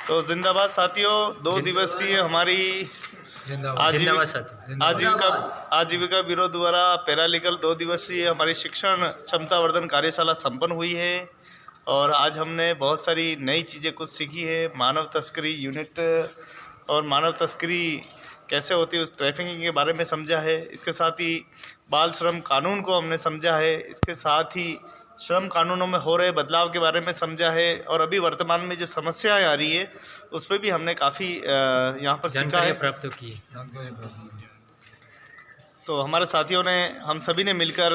तो जिंदाबाद साथियों, 2 दिवसीय हमारी आजीविका ब्यूरो द्वारा पैरालीगल 2 दिवसीय हमारी शिक्षण क्षमतावर्धन कार्यशाला संपन्न हुई है। और आज हमने बहुत सारी नई चीज़ें कुछ सीखी है। मानव तस्करी यूनिट और मानव तस्करी कैसे होती है उस ट्रैफिकिंग के बारे में समझा है। इसके साथ ही बाल श्रम कानून को हमने समझा है। इसके साथ ही श्रम कानूनों में हो रहे बदलाव के बारे में समझा है। और अभी वर्तमान में जो समस्याएं आ रही है उस पर भी हमने काफ़ी यहाँ पर सीखा है, प्राप्त की। तो हमारे साथियों ने, हम सभी ने मिलकर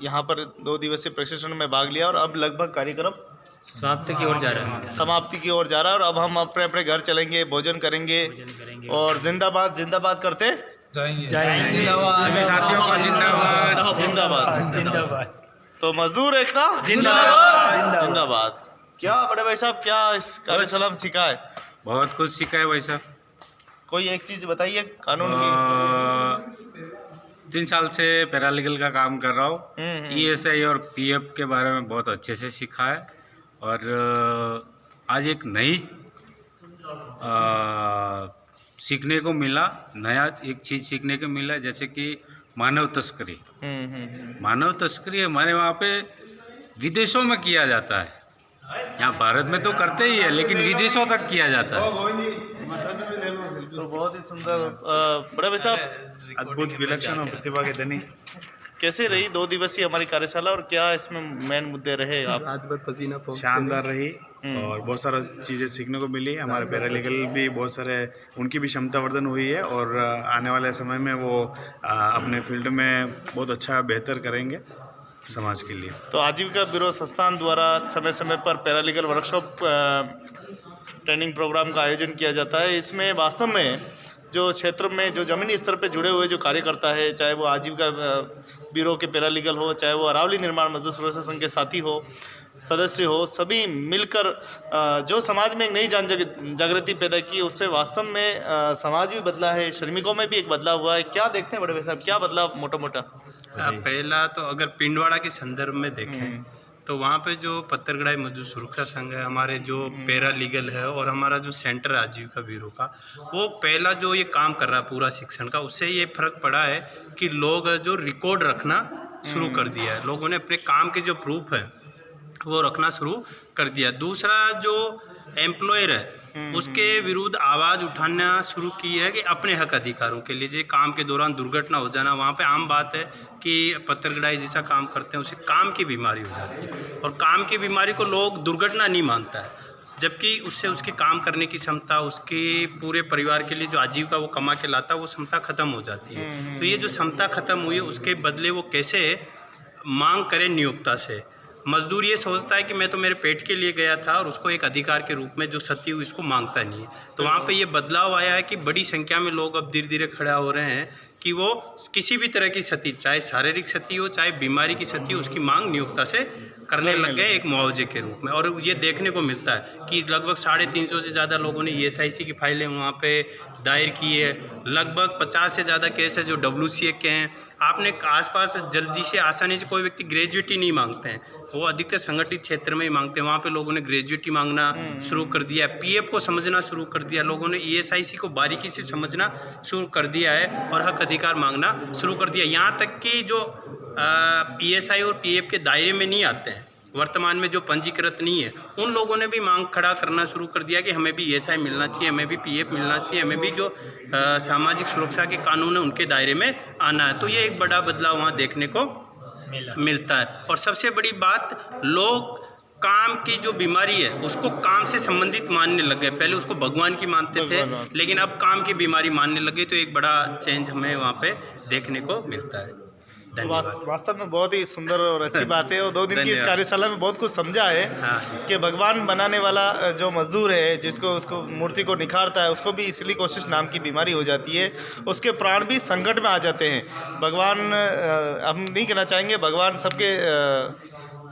यहाँ पर 2 दिवसीय प्रशिक्षण में भाग लिया और अब लगभग कार्यक्रम समाप्ति की ओर जा रहा है। समाप्ति की ओर जा रहा है। और अब हम अपने अपने घर चलेंगे, भोजन करेंगे और जिंदाबाद जिंदाबाद करते जाएंगे। जिंदाबाद जिंदाबाद। तो मजदूर एकता जिंदाबाद जिंदाबाद। क्या बड़े भाई साहब, क्या इस कार्यशाला में सीखा है? बहुत कुछ सीखा है भाई साहब। कोई एक चीज़ बताइए कानून की। 3 साल से पैरालीगल का काम कर रहा हूँ। ESI और PF के बारे में बहुत अच्छे से सीखा है। और आज एक नई सीखने को मिला, नया एक चीज़ सीखने को मिला, जैसे कि मानव तस्करी। मानव तस्करी हमारे वहाँ पे विदेशों में किया जाता है। यहाँ भारत में तो करते ही है, लेकिन विदेशों तक किया जाता है। तो बहुत ही सुंदर। बड़े भाई साहब, अद्भुत, विलक्षण और प्रतिभा के धनी। कैसे रही 2 दिवसीय हमारी कार्यशाला और क्या इसमें मेन मुद्दे रहे? आप शानदार रही और बहुत सारा चीज़ें सीखने को मिली। हमारे पैरालीगल भी बहुत सारे, उनकी भी क्षमतावर्धन हुई है और आने वाले समय में वो अपने फील्ड में बहुत अच्छा बेहतर करेंगे समाज के लिए। तो आजीविका ब्यूरो संस्थान द्वारा समय समय पर पैरालीगल वर्कशॉप ट्रेनिंग प्रोग्राम का आयोजन किया जाता है। इसमें वास्तव में जो क्षेत्र में जो ज़मीनी स्तर पे जुड़े हुए जो कार्यकर्ता है, चाहे वो आजीविका ब्यूरो के पैरालीगल हो, चाहे वो अरावली निर्माण मजदूर सुरक्षा संघ के साथी हो, सदस्य हो, सभी मिलकर जो समाज में एक नई जागृति पैदा की, उससे वास्तव में समाज भी बदला है, श्रमिकों में भी एक बदलाव हुआ है। क्या देखते हैं बड़े भाई साहब, क्या बदलाव मोटा मोटा? पहला तो अगर पिंडवाड़ा के संदर्भ में देखें तो वहाँ पे जो पत्थरगढ़ाई मजदूर सुरक्षा संघ है, हमारे जो पैरालीगल है और हमारा जो सेंटर आजीविका ब्यूरो का, वो पहला जो ये काम कर रहा है पूरा शिक्षण का, उससे ये फर्क पड़ा है कि लोग जो रिकॉर्ड रखना शुरू कर दिया है। लोगों ने अपने काम के जो प्रूफ है वो रखना शुरू कर दिया। दूसरा, जो एम्प्लॉयर है उसके विरुद्ध आवाज़ उठाना शुरू की है कि अपने हक अधिकारों के लिए। जो काम के दौरान दुर्घटना हो जाना, वहाँ पे आम बात है कि पत्थरगढ़ाई जैसा काम करते हैं उसे काम की बीमारी हो जाती है और काम की बीमारी को लोग दुर्घटना नहीं मानता है, जबकि उससे उसकी काम करने की क्षमता, उसके पूरे परिवार के लिए जो आजीविका वो कमा के लाता है, वो क्षमता ख़त्म हो जाती है। तो ये जो क्षमता ख़त्म हुई है उसके बदले वो कैसे मांग करे नियोक्ता से। मजदूर ये सोचता है कि मैं तो मेरे पेट के लिए गया था और उसको एक अधिकार के रूप में जो सती हुई इसको मांगता नहीं है। तो वहाँ पे ये बदलाव आया है कि बड़ी संख्या में लोग अब धीरे धीरे खड़ा हो रहे हैं कि वो किसी भी तरह की सती, चाहे शारीरिक सती हो चाहे बीमारी की सती हो, उसकी मांग नियोक्ता से करने लग गए एक मुआवजे के रूप में। और ये देखने को मिलता है कि लगभग 350 से ज़्यादा लोगों ने ESIC की फाइलें वहाँ पे दायर की है। लगभग 50 से ज़्यादा केस है जो WCA के हैं। आपने आसपास जल्दी से आसानी से कोई व्यक्ति ग्रेजुएटी नहीं मांगते हैं, वो अधिकतर संगठित क्षेत्र में ही मांगते हैं। वहाँ पे लोगों ने ग्रेजुएटी मांगना शुरू कर दिया, PF को समझना शुरू कर दिया, लोगों ने ESIC को बारीकी से समझना शुरू कर दिया है और हक अधिकार मांगना शुरू कर दिया। यहाँ तक कि जो ESI और PF के दायरे में नहीं आते हैं, वर्तमान में जो पंजीकृत नहीं है, उन लोगों ने भी मांग खड़ा करना शुरू कर दिया कि हमें भी ESI मिलना चाहिए, हमें भी PF मिलना चाहिए, हमें भी जो सामाजिक सुरक्षा के कानून है उनके दायरे में आना है। तो ये एक बड़ा बदलाव वहाँ देखने को मिलता है। और सबसे बड़ी बात, लोग काम की जो बीमारी है उसको काम से संबंधित मानने लग गए। पहले उसको भगवान की मानते थे, लेकिन अब काम की बीमारी मानने लगे। तो एक बड़ा चेंज हमें वहाँ पे देखने को मिलता है। वास्तव में बहुत ही सुंदर और अच्छी बात है। और 2 दिन की इस कार्यशाला में बहुत कुछ समझा है कि भगवान बनाने वाला जो मजदूर है, जिसको उसको मूर्ति को निखारता है, उसको भी इसलिए कोशिश नाम की बीमारी हो जाती है, उसके प्राण भी संकट में आ जाते हैं। भगवान, हम नहीं कहना चाहेंगे भगवान सबके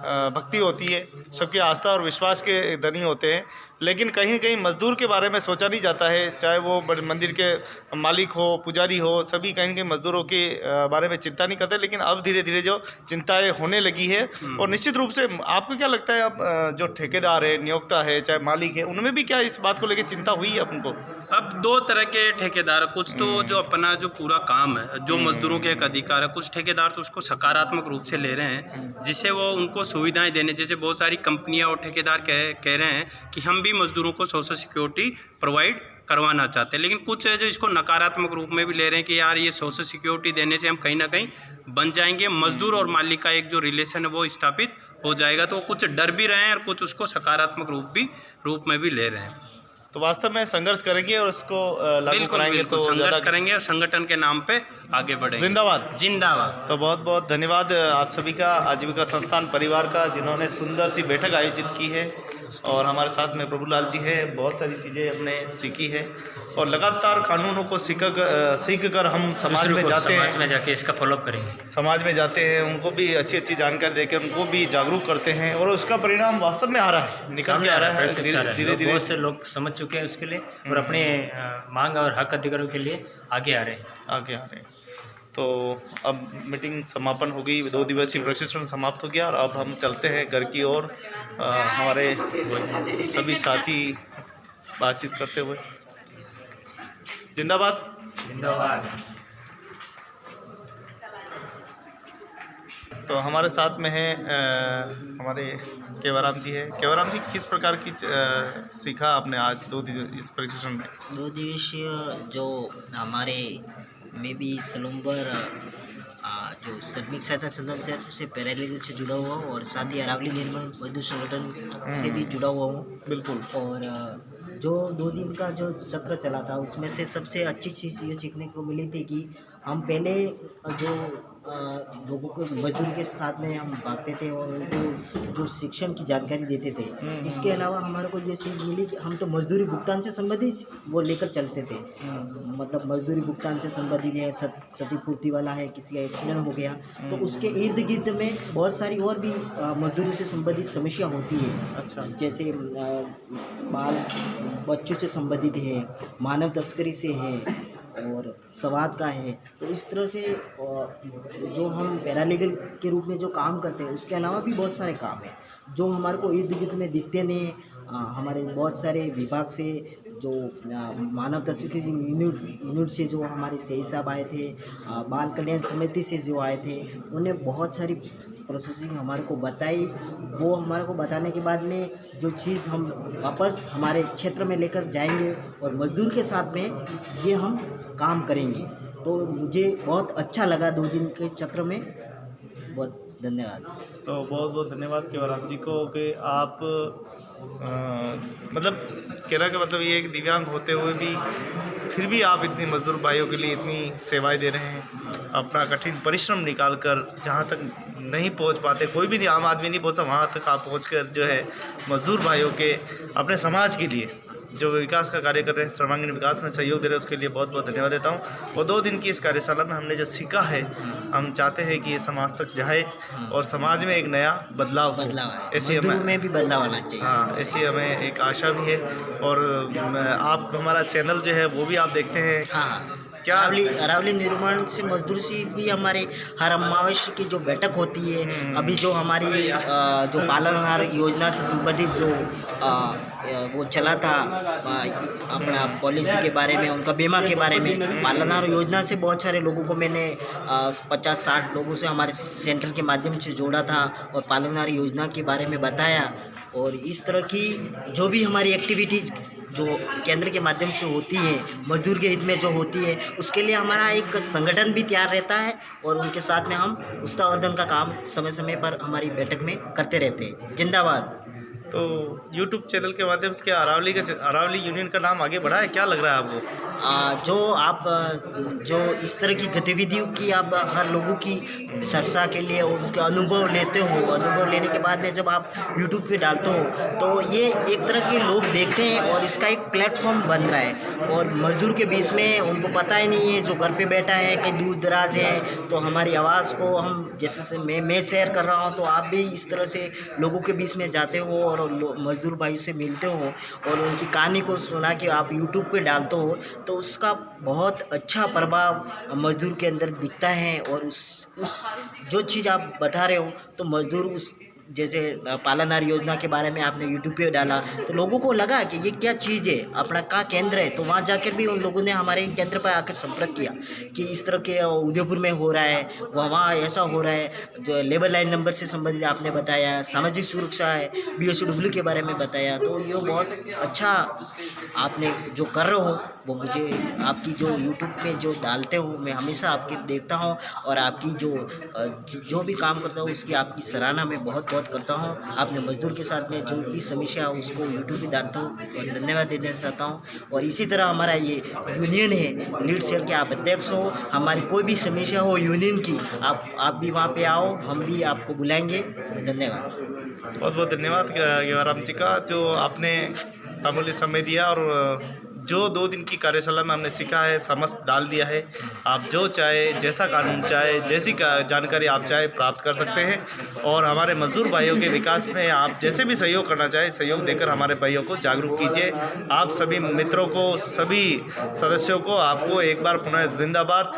भक्ति होती है, सबकी आस्था और विश्वास के धनी होते हैं, लेकिन कहीं न कहीं मज़दूर के बारे में सोचा नहीं जाता है। चाहे वो मंदिर के मालिक हो, पुजारी हो, सभी कहीं न कहीं मज़दूरों के बारे में चिंता नहीं करते, लेकिन अब धीरे धीरे जो चिंताएँ होने लगी है। और निश्चित रूप से आपको क्या लगता है, अब जो ठेकेदार है, नियोक्ता है, चाहे मालिक है, उनमें भी क्या इस बात को लेकर चिंता हुई है उनको? अब दो तरह के ठेकेदार, कुछ तो जो अपना जो पूरा काम है, जो मजदूरों के एक अधिकार है, कुछ ठेकेदार तो उसको सकारात्मक रूप से ले रहे हैं, जिससे वो उनको सुविधाएं देने, जैसे बहुत सारी कंपनियां और ठेकेदार कह रहे हैं कि हम भी मजदूरों को सोशल सिक्योरिटी प्रोवाइड करवाना चाहते हैं। लेकिन कुछ है जो इसको नकारात्मक रूप में भी ले रहे हैं कि यार ये सोशल सिक्योरिटी देने से हम कहीं ना कहीं बन जाएंगे, मजदूर और मालिक का एक जो रिलेशन है वो स्थापित हो जाएगा। तो कुछ डर भी रहे हैं और कुछ उसको सकारात्मक रूप में भी ले रहे हैं। तो वास्तव में संघर्ष करेंगे और उसको लागू कराएंगे, तो संघर्ष करेंगे और संगठन के नाम पे आगे बढ़ेंगे। जिंदाबाद, जिंदाबाद। तो बहुत बहुत धन्यवाद आप सभी का, आजीविका संस्थान परिवार का, जिन्होंने सुंदर सी बैठक आयोजित की है। और हमारे साथ में प्रभुलाल जी है, बहुत सारी चीज़ें हमने सीखी है और लगातार कानूनों को सीख कर हम समाज में जाते हैं, समाज में जाके इसका फॉलोअप करेंगे, समाज में जाते हैं, उनको भी अच्छी अच्छी जानकारी देकर उनको भी जागरूक करते हैं और उसका परिणाम वास्तव में आ रहा है, निकल के आ रहा है धीरे धीरे। बहुत से लोग समझ चुके हैं उसके लिए और अपने मांग और हक अधिकारों के लिए आगे आ रहे हैं। तो अब मीटिंग समापन हो गई, 2 दिवसीय प्रशिक्षण समाप्त हो गया और अब हम चलते हैं घर की ओर, हमारे सभी साथी बातचीत करते हुए। जिंदाबाद, जिंदाबाद। तो हमारे साथ में है हमारे केवराम जी है। केवराम जी, किस प्रकार की सीखा आपने आज इस प्रशिक्षण में? 2 दिवसीय जो हमारे में भी सलूम्बर जो श्रमिक सहायता संगठन से पैरालीगल से जुड़ा हुआ हूँ और साथ ही अरावली निर्माण मजदूर संगठन से भी जुड़ा हुआ हूँ। बिल्कुल। और जो 2 दिन का जो चक्र चला था उसमें से सबसे अच्छी चीज़ ये सीखने को मिली थी कि हम पहले जो लोगों को मजदूर के साथ में हम भागते थे और उनको जो शिक्षण की जानकारी देते थे। इसके अलावा हमारे को ये चीज़ मिली कि हम तो मजदूरी भुगतान से संबंधित वो लेकर चलते थे, मतलब मजदूरी भुगतान से संबंधित है, क्षतिपूर्ति वाला है, किसी का एक्सीडेंट हो गया तो उसके इर्द गिर्द में बहुत सारी और भी मजदूरी से संबंधित समस्या होती है। अच्छा। जैसे बच्चों से संबंधित है, मानव तस्करी से है और स्वाद का है। तो इस तरह से जो हम पैरालीगल के रूप में जो काम करते हैं उसके अलावा भी बहुत सारे काम हैं जो हमारे को इर्द गिर्द में दिखते नहीं। हमारे बहुत सारे विभाग से जो मानव तस्करी यूनिट से जो हमारे सही साहब आए थे, बाल कल्याण समिति से जो आए थे, उन्हें बहुत सारी प्रोसेसिंग हमारे को बताई। वो हमारे को बताने के बाद में जो चीज़ हम वापस हमारे क्षेत्र में लेकर जाएंगे और मजदूर के साथ में ये हम काम करेंगे। तो मुझे बहुत अच्छा लगा 2 दिन के चक्र में। बहुत धन्यवाद। तो बहुत बहुत धन्यवाद केवराम जी को कि आप मतलब कहना का मतलब ये है कि दिव्यांग होते हुए भी फिर भी आप इतनी मजदूर भाइयों के लिए इतनी सेवाएं दे रहे हैं, अपना कठिन परिश्रम निकाल कर जहाँ तक नहीं पहुँच पाते, कोई भी नहीं, आम आदमी नहीं पहुँचता, वहाँ तक आप पहुँच कर जो है मजदूर भाइयों के अपने समाज के लिए जो विकास का कार्य कर रहे हैं, सर्वांगीण विकास में सहयोग दे रहे हैं, उसके लिए बहुत बहुत धन्यवाद देता हूँ। और 2 दिन की इस कार्यशाला में हमने जो सीखा है, हम चाहते हैं कि ये समाज तक जाए और समाज में एक नया बदलाव ऐसे में भी बदलाव आना चाहिए। हाँ, ऐसी हमें एक आशा भी है। और आप हमारा चैनल जो है वो भी आप देखते हैं। हाँ, क्या अरावली निर्माण से मजदूर से भी हमारे हर अमावस्या की जो बैठक होती है, अभी जो हमारी जो पालनहार योजना से संबंधित जो वो चला था अपना पॉलिसी के बारे में, उनका बीमा के बारे में, पालनहार योजना से बहुत सारे लोगों को मैंने 50-60 लोगों से हमारे सेंटर के माध्यम से जोड़ा था और पालनहार योजना के बारे में बताया। और इस तरह की जो भी हमारी एक्टिविटीज़ जो केंद्र के माध्यम से होती है, मजदूर के हित में जो होती है, उसके लिए हमारा एक संगठन भी तैयार रहता है और उनके साथ में हम उत्साहवर्धन का काम समय समय पर हमारी बैठक में करते रहते हैं। जिंदाबाद। तो यूट्यूब चैनल के माध्यम से क्या अरावली यूनियन का नाम आगे बढ़ा है, क्या लग रहा है आपको? जो आप जो इस तरह की गतिविधियों की आप हर लोगों की चर्चा के लिए और उसका अनुभव लेते हो, अनुभव लेने के बाद में जब आप यूट्यूब पे डालते हो तो ये एक तरह के लोग देखते हैं और इसका एक प्लेटफॉर्म बन रहा है। और मजदूर के बीच में उनको पता ही नहीं है, जो घर पे बैठा है कि दूर दराज है, तो हमारी आवाज़ को हम जैसे से मैं शेयर कर रहा हूँ, तो आप भी इस तरह से लोगों के बीच में जाते हो और मजदूर भाई से मिलते हो और उनकी कहानी को सुना के आप यूट्यूब पे डालते हो, तो उसका बहुत अच्छा प्रभाव मजदूर के अंदर दिखता है। और उस जो चीज़ आप बता रहे हो तो मजदूर उस जैसे पालनहार योजना के बारे में आपने यूट्यूब पे डाला तो लोगों को लगा कि ये क्या चीज़ है, अपना कहाँ केंद्र है, तो वहाँ जाकर भी उन लोगों ने हमारे केंद्र पर आकर संपर्क किया कि इस तरह के उदयपुर में हो रहा है, वहाँ ऐसा हो रहा है। जो लेबर लाइन नंबर से संबंधित आपने बताया, सामाजिक सुरक्षा है, BSW के बारे में बताया, तो ये बहुत अच्छा आपने जो कर रहे हो वो मुझे आपकी जो यूट्यूब पे जो डालते हो मैं हमेशा आपके देखता हूँ और आपकी जो भी काम करता हूँ उसकी आपकी सराहना मैं बहुत करता हूँ। आपने मजदूर के साथ में जो भी समस्या है उसको यूट्यूब पे डालता हूँ और धन्यवाद देना चाहता हूँ। और इसी तरह हमारा ये यूनियन है लीड सेल के आप अध्यक्ष हो, हमारी कोई भी समस्या हो यूनियन की आप भी वहाँ पे आओ, हम भी आपको बुलाएंगे। धन्यवाद, बहुत बहुत धन्यवाद गेवाराम जी का, जो आपने अमूल्य समय दिया और जो 2 दिन की कार्यशाला में हमने सीखा है समझ डाल दिया है। आप जो चाहे, जैसा कानून चाहे, जैसी जानकारी आप चाहे प्राप्त कर सकते हैं और हमारे मजदूर भाइयों के विकास में आप जैसे भी सहयोग करना चाहे सहयोग देकर हमारे भाइयों को जागरूक कीजिए। आप सभी मित्रों को, सभी सदस्यों को आपको एक बार पुनः जिंदाबाद।